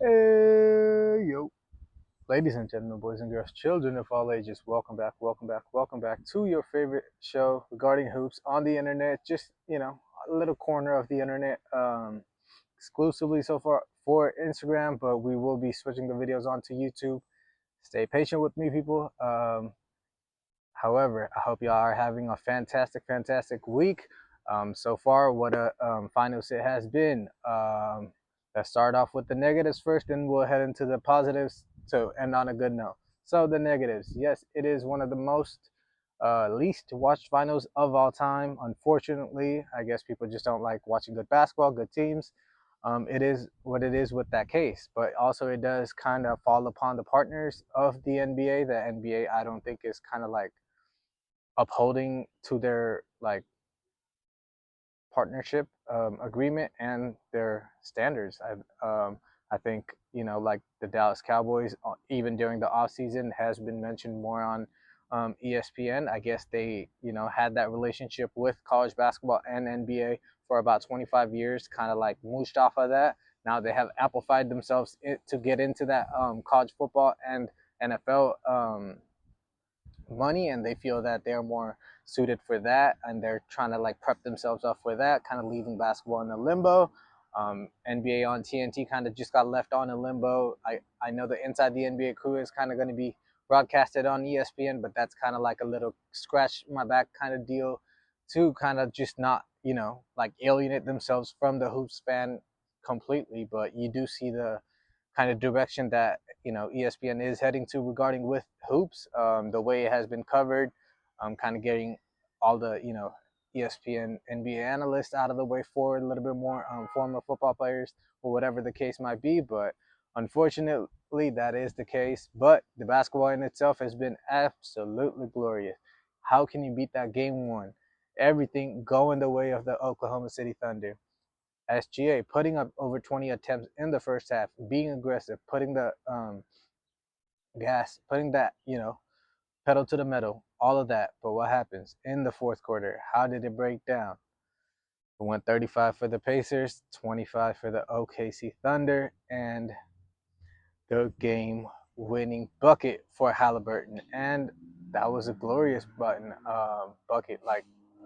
Hey, yo. Ladies and gentlemen, boys and girls, children of all ages, welcome back, welcome back, welcome back to your favorite show regarding hoops on the internet. Just, a little corner of the internet, exclusively so far for Instagram, but we will be switching the videos onto YouTube. Stay patient with me, people. However, I hope y'all are having a fantastic, fantastic week. So far, what a finals it has been. Let's start off with the negatives first, then we'll head into the positives to end on a good note. So the negatives, yes, it is one of the most least watched finals of all time. Unfortunately, I guess people just don't like watching good basketball, good teams. It is what it is with that case, but also it does kind of fall upon the partners of the NBA. The NBA, I don't think, is kind of like upholding to their like partnership agreement and their standards. I think like the Dallas Cowboys, even during the off season, has been mentioned more on ESPN. I guess they had that relationship with college basketball and NBA for about 25 years, kind of like mooshed off of that. Now they have amplified themselves to get into that college football and NFL money, and they feel that they're more suited for that, and they're trying to like prep themselves up for that, kind of leaving basketball in a limbo. NBA on TNT kind of just got left on a limbo. I know the Inside the NBA crew is kind of going to be broadcasted on ESPN, but that's kind of like a little scratch my back kind of deal to kind of just not like alienate themselves from the hoops fan completely. But you do see the kind of direction that ESPN is heading to regarding with hoops. The way it has been covered, kind of getting all the ESPN NBA analysts out of the way for a little bit more former football players or whatever the case might be. But unfortunately, that is the case. But the basketball in itself has been absolutely glorious. How can you beat that game one? Everything going the way of the Oklahoma City Thunder. SGA putting up over 20 attempts in the first half, being aggressive, putting the gas, putting that, pedal to the metal, all of that. But what happens in the fourth quarter? How did it break down? It went 35 for the Pacers, 25 for the OKC Thunder, and the game winning bucket for Haliburton. And that was a glorious bucket. Like,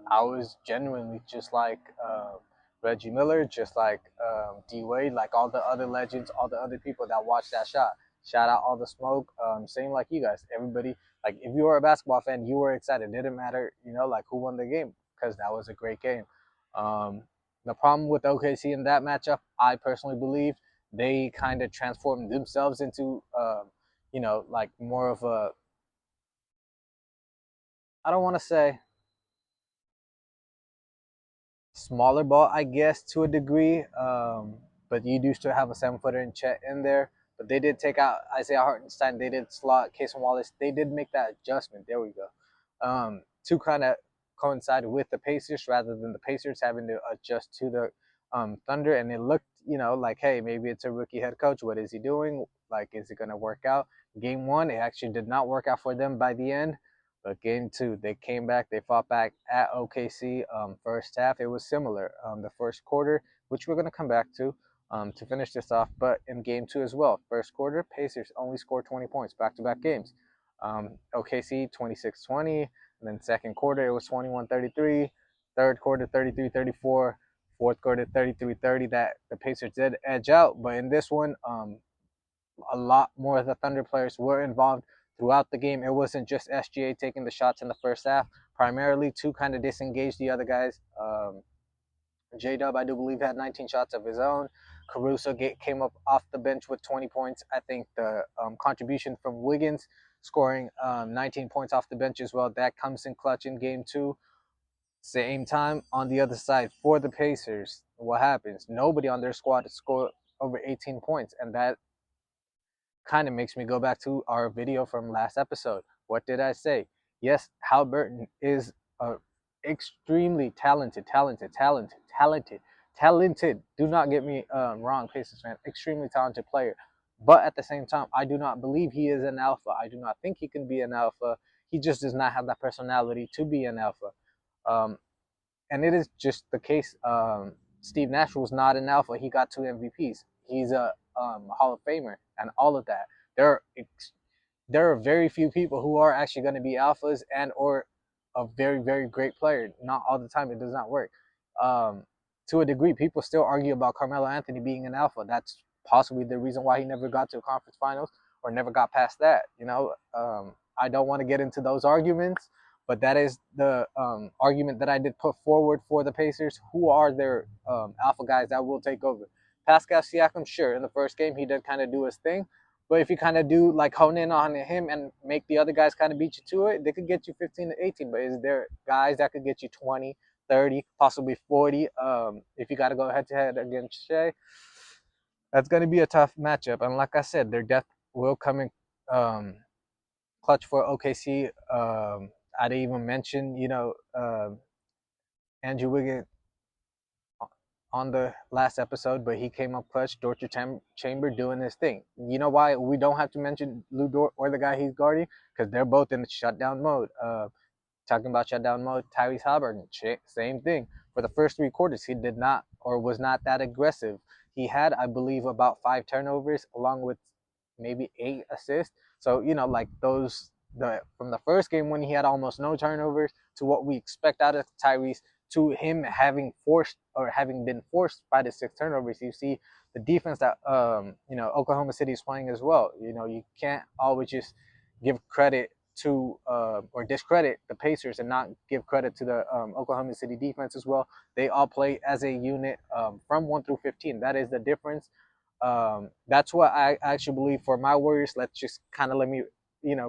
I was genuinely just like Reggie Miller, just like D Wade, like all the other legends, all the other people that watched that shot. Shout out all the smoke. Same like you guys. Everybody, like if you were a basketball fan, you were excited. It didn't matter, like who won the game because that was a great game. Um, the problem with OKC in that matchup, I personally believe, they kind of transformed themselves into, like more of a, I don't want to say smaller ball, I guess, to a degree. But you do still have a 7 footer in Chet in there. But they did take out Isaiah Hartenstein. They did slot Casey Wallace. They did make that adjustment. There we go. To kind of coincide with the Pacers rather than the Pacers having to adjust to the Thunder. And it looked, like, hey, maybe it's a rookie head coach. What is he doing? Like, is it going to work out? Game one, it actually did not work out for them by the end. But game two, they came back. They fought back at OKC. First half, it was similar. The first quarter, which we're going to come back to finish this off. But in game two as well, first quarter, Pacers only scored 20 points, back-to-back games. OKC 26-20. And then second quarter, it was 21-33. Third quarter, 33-34. Fourth quarter, 33-30. That the Pacers did edge out. But in this one, a lot more of the Thunder players were involved throughout the game. It wasn't just SGA taking the shots in the first half, primarily to kind of disengage the other guys. J-Dub, I do believe, had 19 shots of his own. Caruso came up off the bench with 20 points. I think the contribution from Wiggins scoring 19 points off the bench as well, that comes in clutch in game two. Same time on the other side for the Pacers, what happens? Nobody on their squad scored over 18 points, and that kind of makes me go back to our video from last episode. What did I say? Yes, Haliburton is a extremely talented. Do not get me wrong, Pacers fan. Extremely talented player. But at the same time, I do not believe he is an alpha. I do not think he can be an alpha. He just does not have that personality to be an alpha. And it is just the case. Steve Nash was not an alpha. He got 2 MVPs. He's a Hall of Famer and all of that. There are there are very few people who are actually going to be alphas and or a very very great player. Not all the time. It does not work. Um, to a degree, people still argue about Carmelo Anthony being an alpha. That's possibly the reason why he never got to a conference finals or never got past that. I don't want to get into those arguments, but that is the argument that I did put forward for the Pacers. Who are their alpha guys that will take over? Pascal Siakam, sure. In the first game, he did kind of do his thing, but if you kind of do like hone in on him and make the other guys kind of beat you to it, they could get you 15 to 18. But is there guys that could get you 20, 30, possibly 40? If you got to go head to head against Shea, that's going to be a tough matchup. And like I said, their depth will come in clutch for OKC. I didn't even mention, Andrew Wiggins on the last episode, but he came up clutch. Dortcher Chamber doing his thing. You know why we don't have to mention Lou Dort or the guy he's guarding? Because they're both in the shutdown mode. Talking about shutdown mode, Tyrese Haliburton, same thing. For the first 3 quarters, he did not or was not that aggressive. He had, I believe, about 5 turnovers along with maybe 8 assists. So, like from the first game when he had almost no turnovers to what we expect out of Tyrese to him having been forced by the 6 turnovers, you see the defense that Oklahoma City is playing as well. You can't always just give credit to or discredit the Pacers and not give credit to the Oklahoma City defense as well. They all play as a unit from 1 through 15. That is the difference. That's what I actually believe for my Warriors. Let's just kind of let me,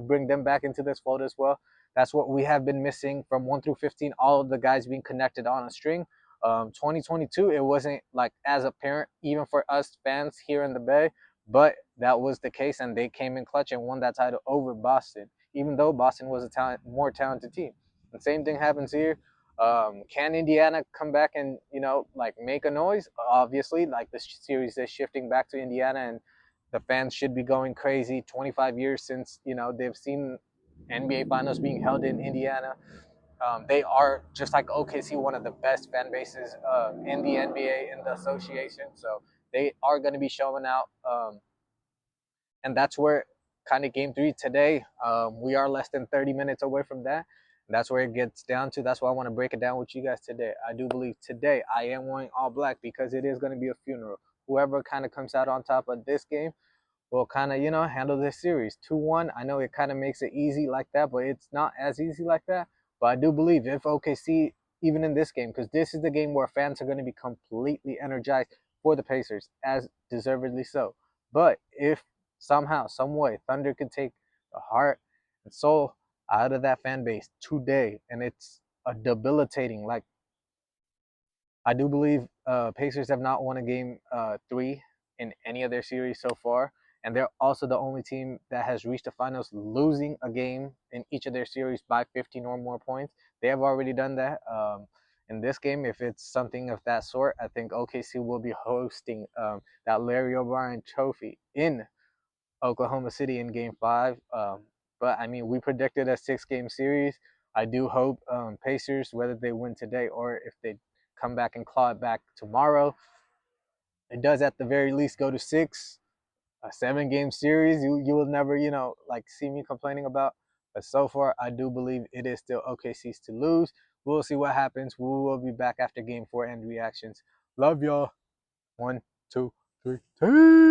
bring them back into this fold as well. That's what we have been missing from 1 through 15. All of the guys being connected on a string. 2022, it wasn't like as apparent even for us fans here in the Bay, but that was the case, and they came in clutch and won that title over Boston, even though Boston was a more talented team. The same thing happens here. Can Indiana come back and like make a noise? Obviously, like the series is shifting back to Indiana, and the fans should be going crazy. 25 years since they've seen NBA Finals being held in Indiana. They are just like OKC, one of the best fan bases in the NBA in the association. So they are going to be showing out, and that's where kind of game 3 today. We are less than 30 minutes away from that. That's where it gets down to. That's why I want to break it down with you guys today. I do believe today I am wearing all black because it is going to be a funeral. Whoever kind of comes out on top of this game will kind of, handle this series. 2-1, I know it kind of makes it easy like that, but it's not as easy like that. But I do believe if OKC, even in this game, because this is the game where fans are going to be completely energized for the Pacers, as deservedly so. But if somehow, some way, Thunder can take the heart and soul out of that fan base today, and it's a debilitating, like, I do believe Pacers have not won a game 3 in any of their series so far, and they're also the only team that has reached the finals losing a game in each of their series by 15 or more points. They have already done that. In this game, if it's something of that sort, I think OKC will be hosting that Larry O'Brien Trophy in Oklahoma City in Game 5. But I mean, we predicted a 6-game series. I do hope Pacers, whether they win today or if they come back and claw it back tomorrow, it does at the very least go to 6. A 7-game series, you will never, like see me complaining about. But so far, I do believe it is still OKC's to lose. We'll see what happens. We will be back after Game 4 and reactions. Love y'all. 1, 2, 3.